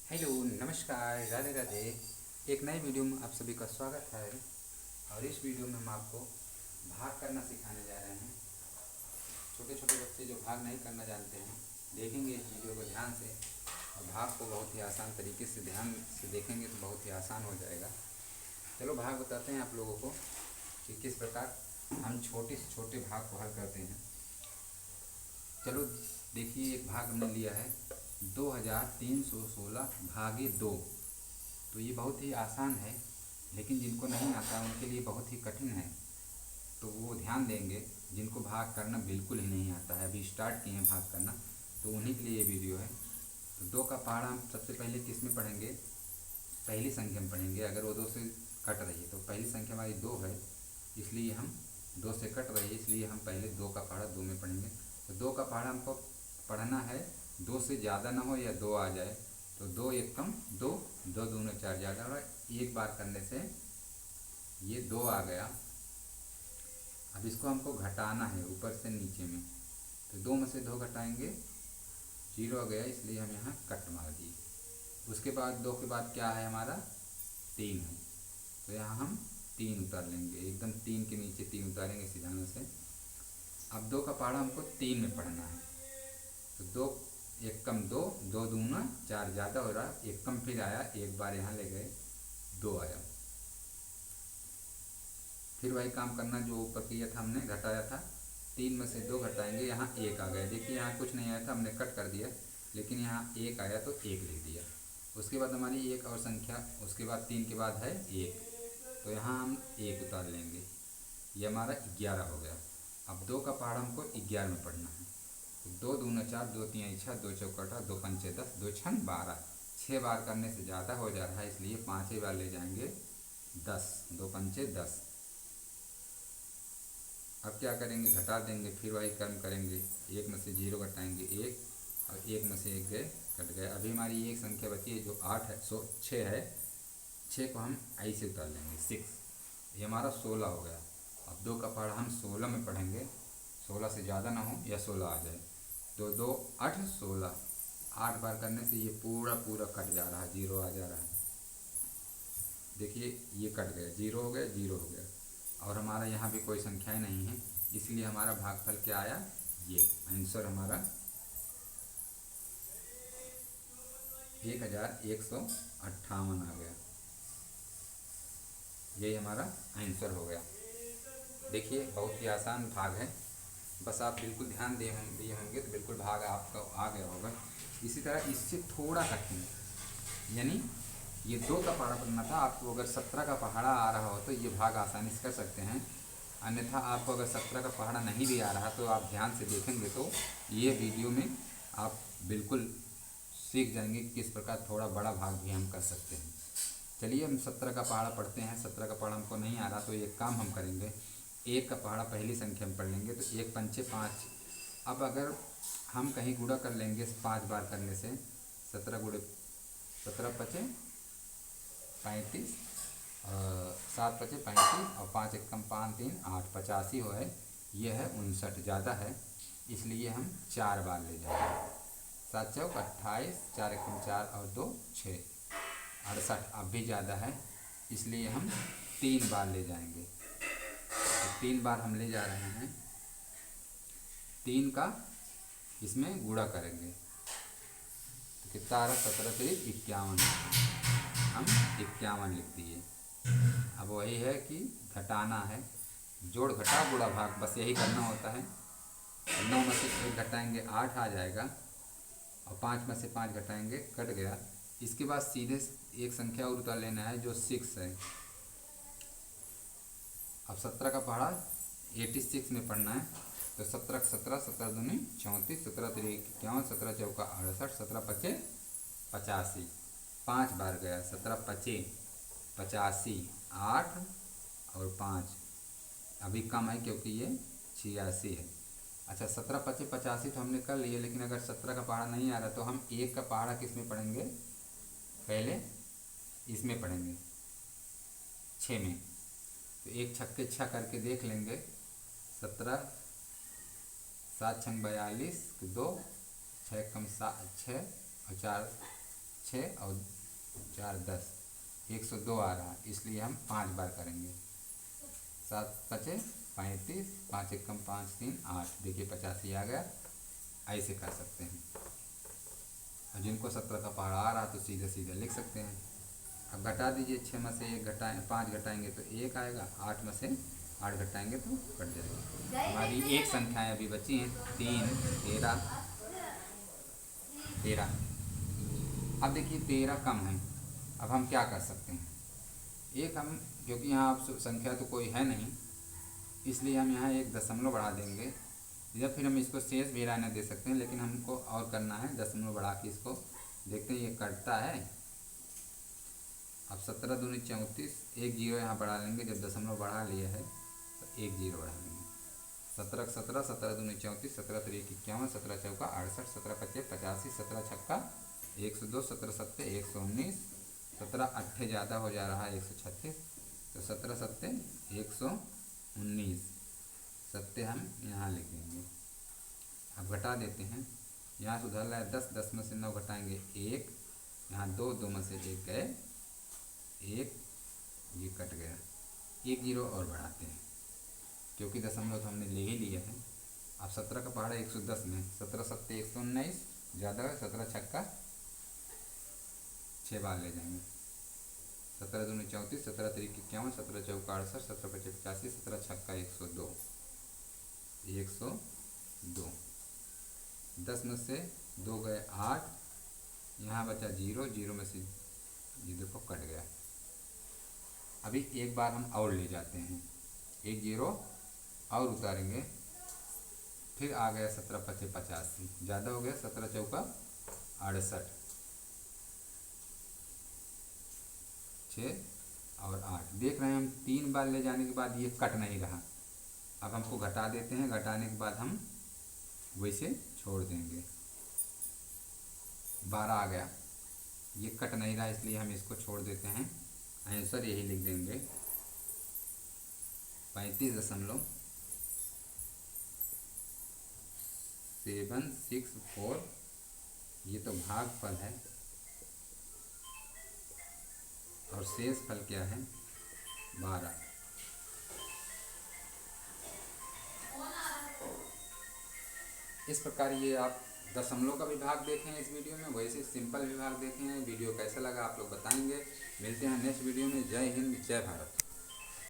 Hello, नमस्कार, राधे राधे। एक नई वीडियो में आप सभी का स्वागत है। और इस वीडियो में हम आपको भाग करना सिखाने जा रहे हैं। छोटे छोटे बच्चे जो भाग नहीं करना जानते हैं, देखेंगे इस वीडियो को ध्यान से और भाग को बहुत ही आसान तरीके से ध्यान से देखेंगे तो बहुत ही आसान हो जाएगा। चलो भाग बताते हैं आप लोगों को कि किस प्रकार हम छोटे से छोटे भाग को हल करते हैं। चलो देखिए, एक भाग हमने लिया है 2316 भागे 2। तो ये बहुत ही आसान है, लेकिन जिनको नहीं आता उनके लिए बहुत ही कठिन है। तो वो ध्यान देंगे जिनको भाग करना बिल्कुल ही नहीं आता है, अभी स्टार्ट किए हैं भाग करना, तो उन्हीं के लिए ये वीडियो है। तो दो का पहाड़ा हम सबसे पहले किस में पढ़ेंगे? पहली संख्या में पढ़ेंगे। अगर वो दो से कट रही है तो पहली संख्या हमारी दो है, इसलिए हम दो से कट रही है, इसलिए हम पहले दो का पहाड़ा दो में पढ़ेंगे। तो दो का पहाड़ा हमको पढ़ना है, दो से ज़्यादा ना हो या दो आ जाए। तो दो एक कम दो, दो दूना चार, ज़्यादा हो एक बार करने से ये दो आ गया। अब इसको हमको घटाना है ऊपर से नीचे में, तो दो में से दो घटाएंगे, जीरो आ गया, इसलिए हम यहाँ कट मार दिए। उसके बाद दो के बाद क्या है हमारा? तीन है, तो यहाँ हम तीन उतार लेंगे, एकदम तीन के नीचे तीन उतारेंगे सीधा से। अब दो का पहाड़ा हमको तीन में पढ़ना है, तो दो एक कम दो, दो दूना चार, ज़्यादा हो रहा, एक कम फिर आया, एक बार यहाँ ले गए, दो आया। फिर वही काम करना जो ऊपर किया था हमने, घटाया था। तीन में से दो घटाएंगे, यहाँ एक आ गया। देखिए यहाँ कुछ नहीं आया था, हमने कट कर दिया, लेकिन यहाँ एक आया तो एक लिख दिया। उसके बाद हमारी एक और संख्या, उसके बाद तीन के बाद है एक, तो यहाँ हम एक उतार लेंगे, ये हमारा 11 हो गया। अब दो का पहाड़ा हमको 11 में पढ़ना है, तो दो दूना चार, दो तीन छः, दो चौका आठ, दो पंचे 10, दो छन 12। 6 बार करने से ज़्यादा हो जा रहा है, इसलिए 5 ही बार ले जाएंगे 10, दो पंचे 10। अब क्या करेंगे? घटा देंगे, फिर वही कर्म करेंगे, एक में से जीरो घटाएंगे एक, और एक में से एक गए, कट गए। अभी हमारी एक संख्या बची है जो 8 है, 6 है, 6 को हम ऐसे उतार लेंगे 6, ये हमारा 16 हो गया। अब दो का पहाड़ा हम 16 में पढ़ेंगे, 16 से ज़्यादा ना हो या 16 आ जाए, तो दो आठ 16, 8 बार करने से ये पूरा पूरा कट जा रहा है, जीरो आ जा रहा है। देखिए ये कट गया, जीरो हो गया, जीरो हो गया, और हमारा यहाँ भी कोई संख्याएं नहीं है, इसलिए हमारा भागफल क्या आया? ये आंसर हमारा 1158 आ गया। यही हमारा आंसर हो गया। देखिए बहुत ही आसान भाग है, बस आप बिल्कुल ध्यान दिए होंगे तो बिल्कुल भाग आपका आ गया होगा। इसी तरह इससे थोड़ा कठिन, यानी ये दो का पहाड़ा पढ़ना था आपको, अगर 17 का पहाड़ा आ रहा हो तो ये भाग आसानी से कर सकते हैं। अन्यथा आपको अगर 17 का पहाड़ा नहीं भी आ रहा तो आप ध्यान से देखेंगे तो ये वीडियो में आप बिल्कुल सीख जाएंगे कि किस प्रकार थोड़ा बड़ा भाग भी हम कर सकते हैं। चलिए हम 17 का पहाड़ा पढ़ते हैं। 17 का पहाड़ा हमको नहीं आ रहा, तो एक काम हम करेंगे, एक का पहाड़ा पहली संख्या में पढ़ लेंगे, तो एक पंचे 5। अब अगर हम कहीं गुणा कर लेंगे 5 बार करने से, 17 गुणे 17 पचे 35, 7 पचे 35, और 5 एक कम 5 3 8, 85 हो है, ये है 59, ज़्यादा है, इसलिए हम 4 बार ले जाएंगे। 7 चौक 28, 4 एक कम 4 और 2 6, 68। अब भी ज़्यादा है, इसलिए हम 3 बार ले जाएंगे। तो 3 बार हम ले जा रहे हैं, 3 का इसमें गुणा करेंगे, तो कितना आ रहा? 17 3 51, हम 51 लिख दिए। अब वही है कि घटाना है, जोड़ घटा गुणा भाग, बस यही करना होता है। 9 में से 1 घटाएंगे 8 आ जाएगा, और 5 में से 5 घटाएंगे, कट गया। इसके बाद सीधे एक संख्या और उतार लेना है जो 6 है। अब 17 का पहाड़ा 86 में पढ़ना है, तो 17 17, 17 दूनी 34, 17 तिरिक 51, 17 चौका 68, 17 पचे 85, 5 बार गया, 17 पचे 85, 8 और 5, अभी कम है क्योंकि ये 86 है। अच्छा 17 पचे 85 तो हमने कर लिए, लेकिन अगर 17 का पहाड़ा नहीं आ रहा तो हम एक का पहाड़ा किस में पढ़ेंगे? पहले इसमें पढ़ेंगे, 6 में। तो एक छक्के 6 करके देख लेंगे, 17, 7 छंग 42, 2 6 कम 7 6 और 4 6 और 4 10, 102 आ रहा, इसलिए हम 5 बार करेंगे। 7 पचे 35, 5 एकम 5 3 8, देखिए 85 आ गया। ऐसे कर सकते हैं। और जिनको 17 का पहाड़ा आ रहा तो सीधे सीधे लिख सकते हैं। अब घटा दीजिए, 6 में से 1 घटाएँ 5 घटाएंगे तो 1 आएगा, 8 में से 8 घटाएंगे तो कट जाएगा। हमारी एक संख्याएँ अभी बची हैं, 3 13 13। अब देखिए 13 कम है, अब हम क्या कर सकते हैं। एक हम, क्योंकि यहाँ अब संख्या तो कोई है नहीं, इसलिए हम यहाँ एक दशमलव बढ़ा देंगे, या फिर हम इसको शेष भी रहने दे सकते हैं, लेकिन हमको और करना है दशमलव बढ़ा के इसको देखते हैं ये कटता है। अब 17 दूनी 34, 1 जीरो यहाँ बढ़ा लेंगे, जब दशमलव बढ़ा लिया है तो 1 जीरो बढ़ा लेंगे। 17 17, 17 दूनी 34, 17 3 51, 17 चौका 68, 17 पच्चे 85, 17 छक्का 102, 17 सत्ते 119, 17 अट्ठे ज़्यादा हो जा रहा है 136, तो 17 सत्ते 119, सत्ते हम यहाँ लिख देंगे। अब घटा देते हैं, यहाँ से उधर लाए 10, 10 में से 9 घटाएंगे 1, यहाँ 2, 2 में से 1 गए 1, ये कट गया। 1 जीरो और बढ़ाते हैं, क्योंकि दशमलव तो हमने ले ही लिया है। अब 17 का पहाड़ा 110 में 17 सत्ते 119, ज़्यादा है 17 छक्का 6 बार ले जाएंगे। 17 दूनी 34, 17 3 51, 17 चौका 68, 17 पचे 85, 17 छक्का 102, 102। 10 में से 2 गए 8, यहाँ बचा 0, 0 में से ये देखो कट गया। अभी एक बार हम और ले जाते हैं, 1 जीरो और उतारेंगे, फिर आ गया 17 पचे 85, ज़्यादा हो गया 17 चौका 68, 6 और 8। देख रहे हैं हम 3 बार ले जाने के बाद ये कट नहीं रहा। अब हमको घटा देते हैं, घटाने के बाद हम वैसे छोड़ देंगे। 12 आ गया, ये कट नहीं रहा, इसलिए हम इसको छोड़ देते हैं। आंसर यही लिख देंगे 35.764। ये तो भागफल है, और शेष फल क्या है 12। इस प्रकार ये आप दशमलव का विभाग देखें इस वीडियो में, वैसे सिंपल विभाग देखें। वीडियो कैसा लगा आप लोग बताएंगे। मिलते हैं नेक्स्ट वीडियो में। जय हिंद, जय भारत।